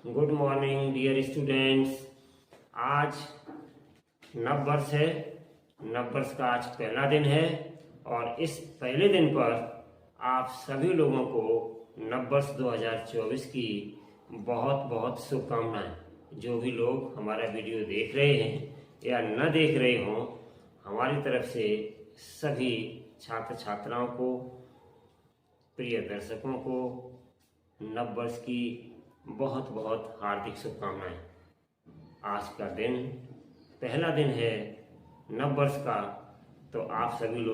Good morning dear students. आज नववर्ष है। नववर्ष का आज पहला दिन है और इस पहले दिन पर आप सभी लोगों को नववर्ष 2024 की बहुत बहुत शुभकामनाएं। जो भी लोग हमारा वीडियो देख रहे हैं या न देख रहे हों, हमारी तरफ से सभी छात्र छात्राओं को, प्रिय दर्शकों को नववर्ष की बहुत बहुत हार्दिक शुभकामनाएं। आज का दिन पहला दिन है नववर्ष का, तो आप सभी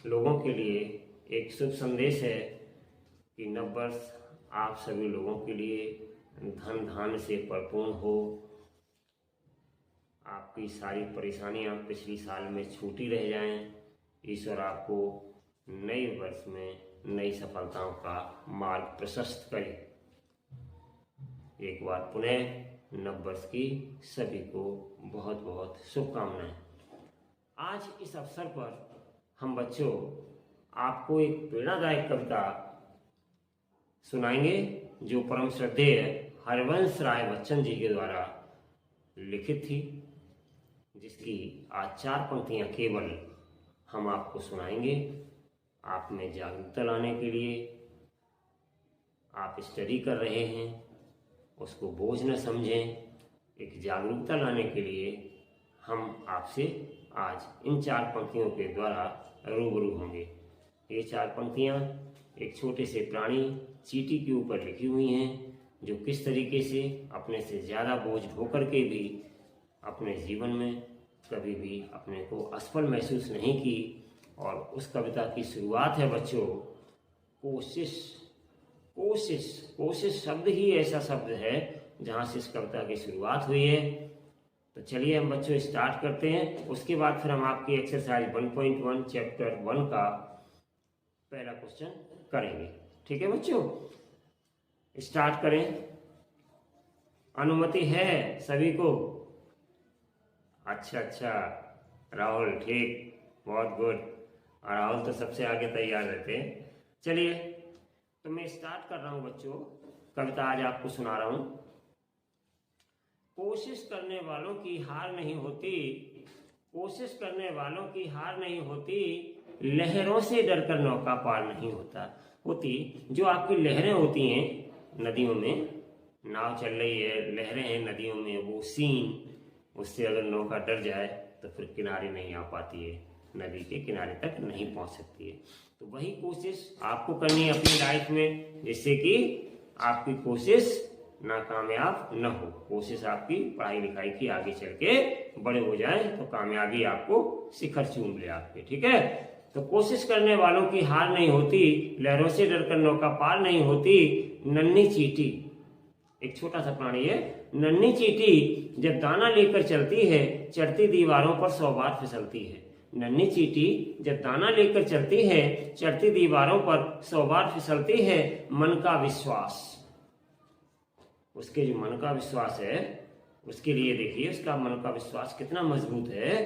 लोगों के लिए एक शुभ संदेश है कि नववर्ष आप सभी लोगों के लिए धन धान्य से परिपूर्ण हो। आपकी सारी परेशानियां पिछली साल में छूटी रह जाएं। ईश्वर आपको नए वर्ष में नई सफलताओं का मार्ग प्रशस्त करे। एक बार पुनः नववर्ष की सभी को बहुत बहुत शुभकामनाएं। आज इस अवसर पर हम बच्चों आपको एक प्रेरणादायक कविता सुनाएंगे जो परम श्रद्धेय हरिवंश राय बच्चन जी के द्वारा लिखित थी, जिसकी आज 4 पंक्तियां केवल हम आपको सुनाएंगे। आप में जागरूकता लाने के लिए, आप स्टडी कर रहे हैं उसको बोझ न समझें, एक जागरूकता लाने के लिए हम आपसे आज इन 4 पंक्तियों के द्वारा रूबरू होंगे। ये 4 पंक्तियां एक छोटे से प्राणी चींटी के ऊपर लिखी हुई हैं, जो किस तरीके से अपने से ज़्यादा बोझ ढोकर के भी अपने जीवन में कभी भी अपने को असफल महसूस नहीं की। और उस कविता की शुरुआत है बच्चों कोशिश। कोशिश कोशिश शब्द ही ऐसा शब्द है जहाँ से इस कविता की शुरुआत हुई है। तो चलिए हम बच्चों स्टार्ट करते हैं। उसके बाद फिर हम आपकी एक्सरसाइज 1.1 चैप्टर 1 का पहला क्वेश्चन करेंगे। ठीक है बच्चों, स्टार्ट करें। अनुमति है सभी को? अच्छा राहुल, ठीक, बहुत गुड। राहुल तो सबसे आगे तैयार रहते हैं। चलिए तो मैं स्टार्ट कर रहा हूं बच्चों, कविता आज आपको सुना रहा हूं। कोशिश करने वालों की हार नहीं होती, कोशिश करने वालों की हार नहीं होती, लहरों से डरकर नौका पार नहीं होती। जो आपकी लहरें होती हैं नदियों में, नाव चल रही है, लहरें हैं नदियों में, वो सीन, उससे अगर नौका डर जाए तो फिर किनारे नहीं आ पाती है, नदी के किनारे तक नहीं पहुंच सकती है। तो वही कोशिश आपको करनी है अपनी लाइफ में, जिससे कि आपकी कोशिश नाकामयाब न हो। कोशिश आपकी पढ़ाई लिखाई की आगे चल के बड़े हो जाए तो कामयाबी आपको शिखर चूम ले आपके। ठीक है, तो कोशिश करने वालों की हार नहीं होती, लहरों से डरकर नौका पार नहीं होती। नन्ही चींटी, एक छोटा सा प्राणी है, नन्ही चींटी जब दाना लेकर चलती है, चढ़ती दीवारों पर 100 बार फिसलती है। नन्ही चींटी जब दाना लेकर चलती है, चढ़ती दीवारों पर 100 बार फिसलती है। मन का विश्वास, उसके जो मन का विश्वास है उसके लिए देखिए उसका मन का विश्वास कितना मजबूत है।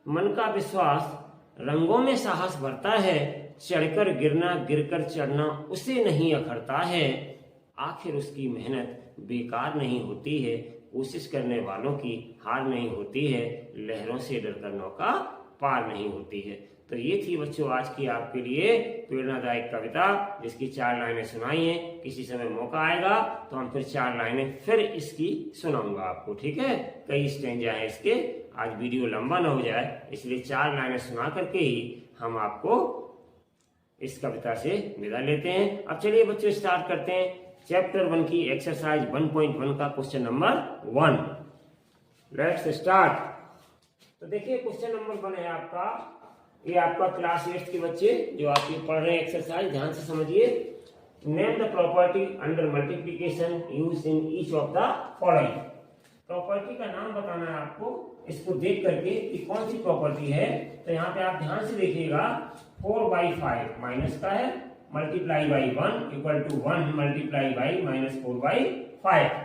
मन का विश्वास रंगों में साहस भरता है, चढ़कर गिरना गिरकर चढ़ना उसे नहीं अखरता है। आखिर उसकी मेहनत बेकार नहीं होती है, कोशिश करने वालों की हार नहीं होती है, लहरों से डरकर नौका पार नहीं होती है। तो ये थी बच्चों आज की आपके लिए प्रेरणादायक कविता, जिसकी 4 लाइनें सुनाई हैं। किसी समय मौका आएगा तो हम फिर 4 लाइनें फिर इसकी सुनाऊंगा आपको। ठीक है, कई स्टेंजा है इसके, आज वीडियो लंबा ना हो जाए इसलिए 4 लाइनें सुना करके ही हम आपको इस कविता से विदा लेते हैं। अब चलिए बच्चों स्टार्ट करते हैं चैप्टर 1 की एक्सरसाइज 1.1 का क्वेश्चन नंबर 1। Let's start. तो देखिए क्वेश्चन नंबर 1 है आपका, ये आपका क्लास 8 के बच्चे जो आप ये पढ़ रहे हैं एक्सरसाइज, ध्यान से समझिए। Name the property under multiplication used in each of the following. Property का नाम बताना है आपको, इसको देख करके कि कौन सी प्रॉपर्टी है। तो यहाँ पे आप ध्यान से देखिएगा, 4/5 माइनस का है, multiply by 1 equal to 1 multiply by minus 4/5।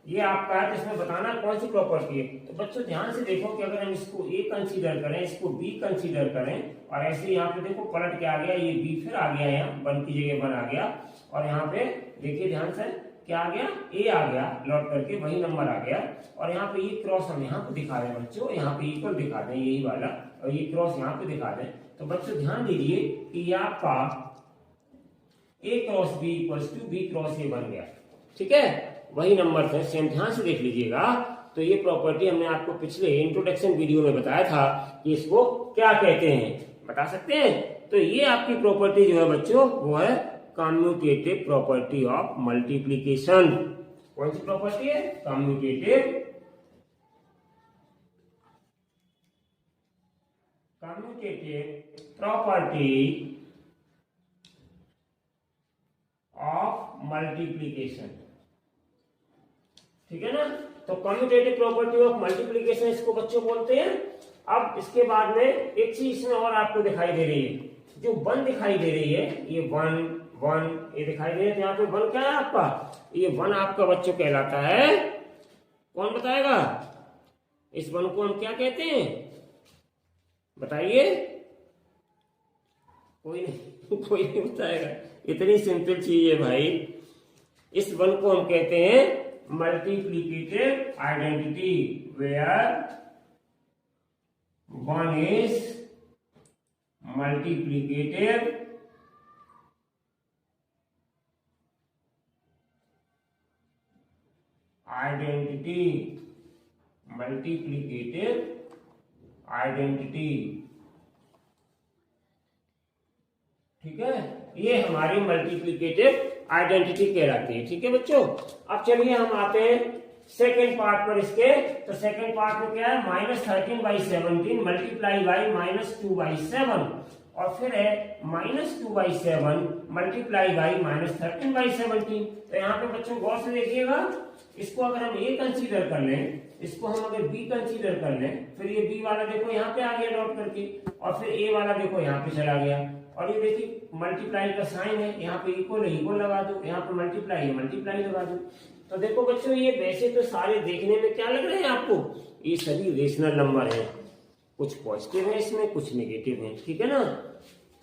ये आपका है, तो इसमें बताना कौन सी प्रॉपर्टी है। तो बच्चों ध्यान से देखो कि अगर हम इसको ए कंसीडर करें, इसको बी कंसीडर करें, और ऐसे यहाँ पे देखो पलट के आ गया, ये बी फिर आ गया, यहाँ 1 की जगह 1 आ गया, और यहाँ पे देखिए ध्यान से क्या आ गया, ए आ गया लौट करके, वही नंबर आ गया। और यहाँ पे ये क्रॉस हम यहाँ पे दिखा रहे हैं बच्चों, यहाँ पे इक्वल दिखा दें यही वाला, और ये क्रॉस यहाँ पे दिखा दें। तो बच्चों ध्यान दीजिए कि ये आपका A cross B equals to B cross A बन गया, ठीक है, वही नंबर थे सेम, ध्यान से देख लीजिएगा। तो ये प्रॉपर्टी हमने आपको पिछले इंट्रोडक्शन वीडियो में बताया था कि इसको क्या कहते हैं, बता सकते हैं। तो ये आपकी प्रॉपर्टी जो है बच्चों वो है कम्यूटेटिव प्रॉपर्टी ऑफ मल्टीप्लीकेशन। कौन सी प्रॉपर्टी है, कम्यूटेटिव प्रॉपर्टी ऑफ मल्टीप्लीकेशन, ठीक है ना। तो कम्यूटेटिव प्रॉपर्टी ऑफ मल्टीप्लीकेशन इसको बच्चों बोलते हैं। अब इसके बाद में एक चीज इसमें और आपको दिखाई दे रही है, जो 1 दिखाई दे रही है, ये 1 1 ये दिखाई दे रही है। यहाँ पे 1 क्या है आपका, ये 1 आपका बच्चों कहलाता है, कौन बताएगा इस 1 को हम क्या कहते हैं, बताइए, कोई नहीं कोई नहीं बताएगा, इतनी सिंपल चीज है भाई। इस 1 को हम कहते हैं multiplicative identity, where 1 is multiplicative identity, multiplicative identity, ठीक है, ये हमारी मल्टीप्लिकेटिव आइडेंटिटी कहलाती है, ठीक है बच्चों। अब चलिए हम आते हैं सेकेंड पार्ट पर इसके। तो सेकेंड पार्ट में क्या है, -13/17 मल्टीप्लाई बाई -2/7, और फिर है -2/7 मल्टीप्लाई बाई -13/17। तो यहाँ पे बच्चों गौर से देखिएगा, इसको अगर हम ए कंसीडर कर लें, इसको हम अगर बी कंसीडर कर लें, फिर ये बी वाला देखो यहाँ पे आ गया लौट करके, और फिर ए वाला देखो यहाँ पे चला गया, और ये देखिए मल्टीप्लाई का साइन है, यहाँ पे इक्वल है इक्वल लगा दो, यहाँ पे मल्टीप्लाई है मल्टीप्लाई लगा दो। तो देखो बच्चों ये वैसे तो सारे देखने में क्या लग रहे हैं आपको, ये सभी रेशनल नंबर हैं, कुछ पॉजिटिव है इसमें, कुछ नेगेटिव है, ठीक है ना,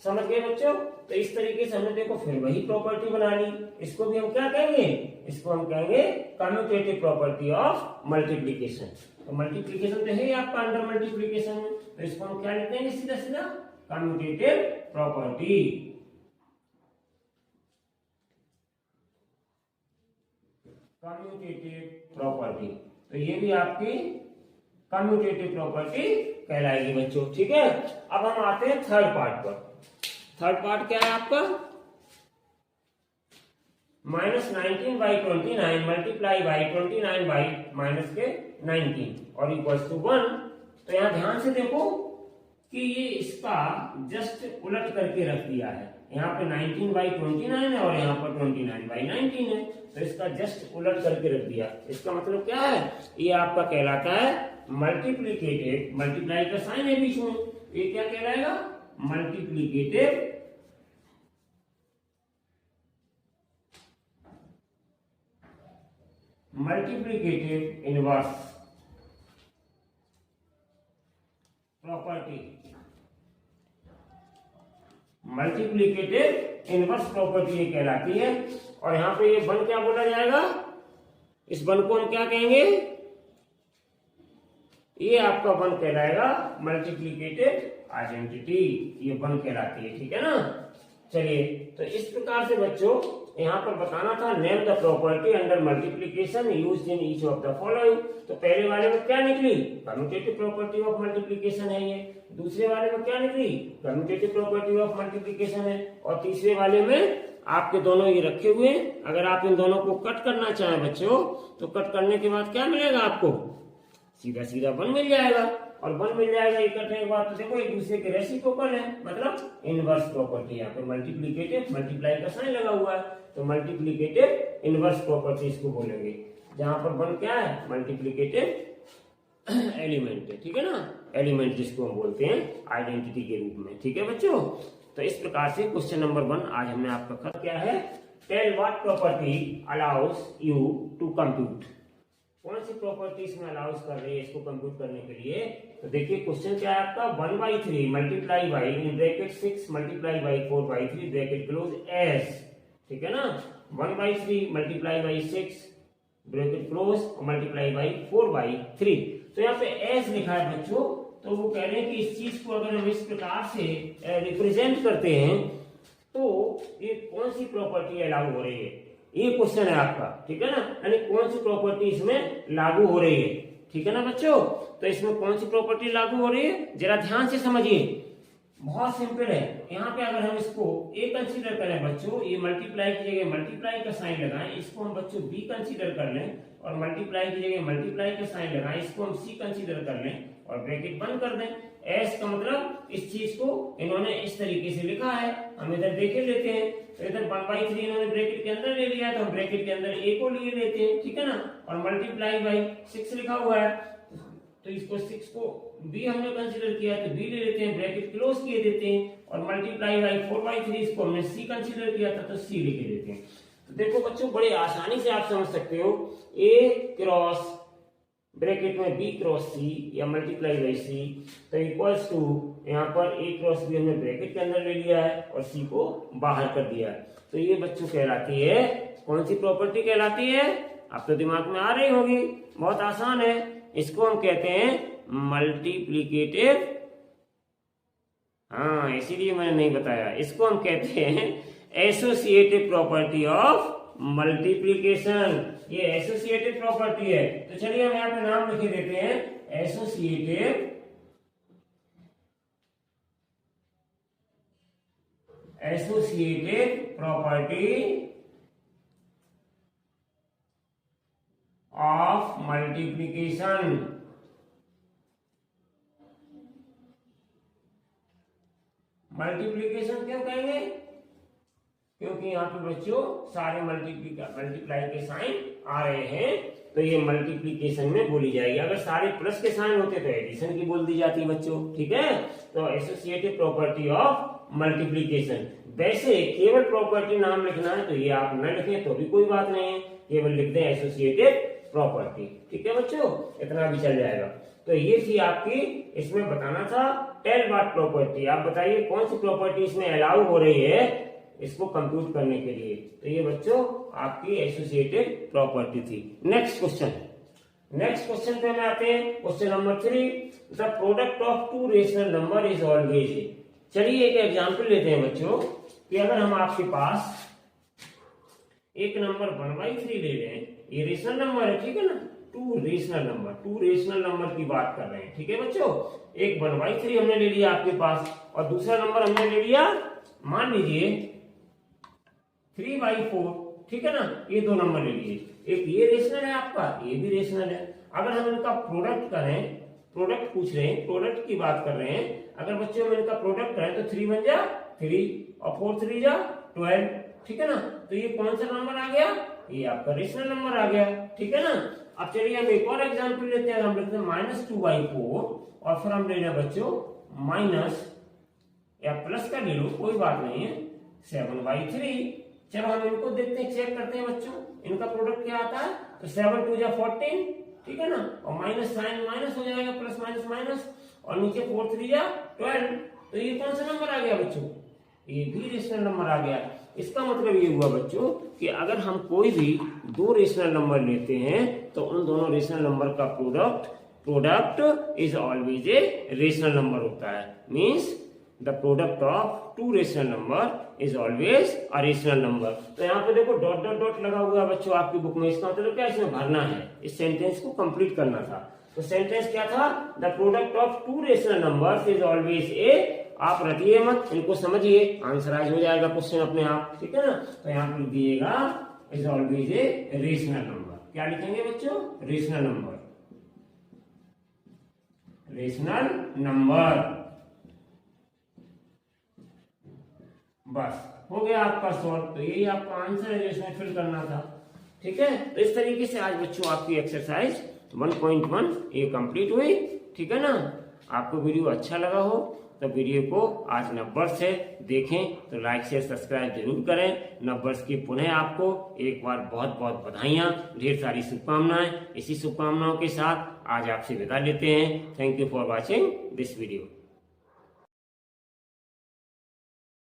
समझ गए बच्चों। तो इस तरीके से हमने देखो फिर वही प्रॉपर्टी बना ली, इसको भी हम क्या कहेंगे, इसको हम कहेंगे कम्यूटेटिव प्रॉपर्टी ऑफ मल्टीप्लीकेशन। तो मल्टीप्लीकेशन तो है आपका अंडर मल्टीप्लीकेशन में, तो इसको हम क्या लिखते हैं सीधा सीधा, कम्यूटेटिव प्रॉपर्टी। कम्यूटेटिव प्रॉपर्टी, तो ये भी आपकी कम्यूटेटिव प्रॉपर्टी कहलाएगी बच्चों, ठीक है। अब हम आते हैं थर्ड पार्ट पर। थर्ड पार्ट क्या है आपका, -19/29 मल्टीप्लाई बाई 29 बाई -19 और इक्वल्स टू 1। तो यहाँ ध्यान से देखो कि ये इसका जस्ट उलट करके रख दिया है, यहाँ पे 19/29 है और यहाँ पर 29/19 है, तो इसका जस्ट उलट करके रख दिया। इसका मतलब क्या है, ये आपका कहलाता है मल्टीप्लिकेटिव, मल्टीप्लाई का साइन है बीच में, ये क्या कहलाएगा, multiplicative inverse property, multiplicative inverse property ये कहलाती है। और यहाँ पे ये 1 क्या बोला जाएगा, इस 1 को हम क्या कहेंगे, ये आपका 1 कहलाएगा मल्टीप्लिकेटिव आइडेंटिटी, ये 1 कहलाती है, ठीक है ना। चलिए, तो इस प्रकार से बच्चों यहाँ पर बताना था, name the property under multiplication used in each of the following. तो पहले वाले में क्या निकली, कम्यूटेटिव प्रॉपर्टी ऑफ मल्टीप्लिकेशन है ये, दूसरे वाले में क्या निकली, कम्यूटेटिव प्रॉपर्टी ऑफ मल्टीप्लिकेशन है, और तीसरे वाले में आपके दोनों ये रखे हुए हैं। अगर आप इन दोनों को कट करना चाहें बच्चों, तो कट करने के बाद क्या मिलेगा आपको, सीधा सीधा 1 मिल जाएगा, और 1 मिल जाएगा ये करने के बाद। तो देखो एक दूसरे के रेसिप्रोकल है, मतलब इनवर्स प्रॉपर्टी। यहाँ पे मल्टीप्लिकेटिव, मल्टीप्लाई का साइन लगा हुआ है, तो मल्टीप्लिकेटिव इनवर्स प्रॉपर्टी इसको बोलेंगे, जहां पर 1 क्या है, मल्टीप्लिकेटिव एलिमेंट है, ठीक है ना, एलिमेंट जिसको हम बोलते हैं आइडेंटिटी के रूप में, ठीक है बच्चों। तो इस प्रकार से क्वेश्चन नंबर 1 आज हमने आपका खत्म किया है। Tell what property allows you to compute, कौन सी प्रॉपर्टी इसमें अलाउस कर रही है इसको कंप्यूट करने के लिए। तो देखिए क्वेश्चन क्या है आपका, 1/3 multiply by in bracket 6 multiply by 4/3 bracket close S, ठीक है ना, 1/3 मल्टीप्लाई बाई 6 ब्रैकेट क्लोज और मल्टीप्लाई बाई 4/3। तो यहाँ पे एस लिखा है बच्चों, तो वो कह रहे हैं कि इस चीज को अगर हम इस प्रकार से रिप्रेजेंट करते हैं तो ये कौन सी प्रॉपर्टी अलाउ हो रही है, ये क्वेश्चन है आपका, ठीक है ना। यानी कौन सी प्रॉपर्टी इसमें लागू हो रही है, ठीक है ना बच्चों। तो इसमें कौन सी प्रॉपर्टी लागू हो रही है, जरा ध्यान से समझिए, बहुत सिंपल है। यहाँ पे अगर हम इसको ए कंसीडर करें बच्चों, ये मल्टीप्लाई की जगह मल्टीप्लाई का साइन लगाएं, इसको हम बच्चों बी कंसीडर कर लें, और मल्टीप्लाई की जगह मल्टीप्लाई का साइन लगाएं, इसको हम सी कंसीडर कर लें और ब्रैकेट बंद कर दें। एस का मतलब इस चीज को इन्होंने इस तरीके से लिखा है, हम इधर देखे लेते हैं। तो इधर 1/3 इन्होंने ब्रैकेट के अंदर ले लिया है, तो हम ब्रैकेट के अंदर ए को लिए लेते हैं, ठीक है ना। और मल्टीप्लाई बाई 6 लिखा हुआ है, तो इसको 6 को बी हमने कंसीडर किया तो बी ले लेते हैं, ब्रैकेट क्लोज किए देते हैं। और मल्टीप्लाई बाई 4/3 इसको हमने सी कंसीडर किया था तो सी लिखे देते हैं। तो देखो बच्चों, बड़े आसानी से आप समझ सकते हो, ए क्रॉस ब्रैकेट में बी क्रॉस सी या मल्टीप्लाई बाई सी, तो इक्वल्स टू यहाँ पर ए क्रॉस बी हमने ब्रैकेट के अंदर ले लिया है और सी को बाहर कर दिया है। तो ये बच्चों कहलाती है, कौन सी प्रॉपर्टी कहलाती है, आप तो दिमाग में आ रही होगी, बहुत आसान है। इसको हम कहते हैं मल्टीप्लीकेटिव, हाँ इसीलिए मैंने नहीं बताया, इसको हम कहते हैं एसोसिएटिव प्रॉपर्टी ऑफ मल्टीप्लीकेशन। ये एसोसिएटिव प्रॉपर्टी है। तो चलिए हम यहाँ पे नाम लिख देते हैं, associative property of multiplication. Multiplication क्यों कहेंगे, क्योंकि यहाँ पे बच्चों सारे मल्टीप्लाई के साइन आ रहे हैं, तो ये मल्टीप्लीकेशन में बोली जाएगी। अगर सारे प्लस के साइन होते तो एडिशन की बोल दी जाती बच्चों, ठीक है। तो एसोसिएटिव प्रॉपर्टी ऑफ मल्टीप्लीकेशन। वैसे केवल प्रॉपर्टी नाम लिखना है तो ये आप न लिखें तो भी कोई बात नहीं है, केवल लिख दें एसोसिएटिव प्रॉपर्टी, ठीक है बच्चों, इतना भी चल जाएगा। तो ये थी आपकी, इसमें बताना था टेल व्हाट प्रॉपर्टी। आप बताइए कौन सी प्रॉपर्टी इसमें अलाउ हो रही है इसको कंप्यूट करने के लिए। तो ये बच्चों आपकी एसोसिएटिव प्रॉपर्टी थी। नेक्स्ट क्वेश्चन पे हम आते हैं, question number 3, the product of two rational number is always. चलिए एक एग्जांपल लेते हैं बच्चों, कि अगर हम आपके पास एक नंबर 1/3 ले लें, ये रेशनल नंबर है, ठीक है ना, टू रेशनल नंबर की बात कर रहे हैं, ठीक है बच्चों। एक 1/3 हमने ले लिया आपके पास, और दूसरा नंबर हमने ले लिया, मान लीजिए 3/4, ठीक है ना। ये दो नंबर ले लिए, एक ये रेशनल है आपका, ये भी रेशनल है। अगर हम इनका प्रोडक्ट करें, प्रोडक्ट पूछ रहे हैं, प्रोडक्ट की बात कर रहे हैं, अगर बच्चों में इनका प्रोडक्ट करें तो 3 1 जा 3 और 4 3 जा 12, ठीक है ना। तो ये कौन सा नंबर आ गया, ये आपका रेशनल नंबर आ गया, ठीक है ना। अब चलिए हम एक और एग्जांपल लेते हैं, हम लिखते हैं -2/4, और फिर हम ले रहे हैं बच्चों माइनस या प्लस का ले लो, कोई बात नहीं है, 7/3। चलो हम इनको देखते हैं, चेक करते हैं बच्चों, इनका प्रोडक्ट क्या आता है। तो 7 2 जा 14, ठीक है ना, और माइनस साइन माइनस हो जाएगा, प्लस माइनस माइनस, और नीचे 4 3 जा 12। तो ये कौन सा नंबर आ गया बच्चों, ये भी रेशनल नंबर आ गया। इसका मतलब ये हुआ बच्चों कि अगर हम कोई भी दो रेशनल नंबर लेते हैं तो उन दोनों रेशनल नंबर का product is always a rational number होता है। Means the product of two rational number is always a rational number. तो यहाँ पे देखो डॉट डॉट डॉट लगा हुआ है बच्चों आपकी बुक में, इसका मतलब क्या, इसमें भरना है, इस सेंटेंस को कंप्लीट करना था। तो सेंटेंस क्या था, the product of two rational numbers is always a, आप रटिए मत, इनको समझिए, आंसराइज हो जाएगा क्वेश्चन अपने आप, ठीक है ना। तो यहाँ पर लिख दिएगा is always a rational number. क्या लिखेंगे बच्चों, रेशनल नंबर, रेशनल नंबर। बस हो गया आपका सॉल्व। तो यही आपका आंसर है जो इसमें फिल करना था, ठीक है। तो इस तरीके से आज बच्चों आपकी एक्सरसाइज 1.1 ये कंप्लीट हुई, ठीक है ना। आपको वीडियो अच्छा लगा हो तो वीडियो को आज नंबर से देखें, तो लाइक शेयर सब्सक्राइब जरूर करें। नंबर्स की पुनः आपको एक बार बहुत बहुत बधाइयाँ, ढेर सारी शुभकामनाएं। इसी शुभकामनाओं के साथ आज आपसे विदा लेते हैं। Thank you for watching this video.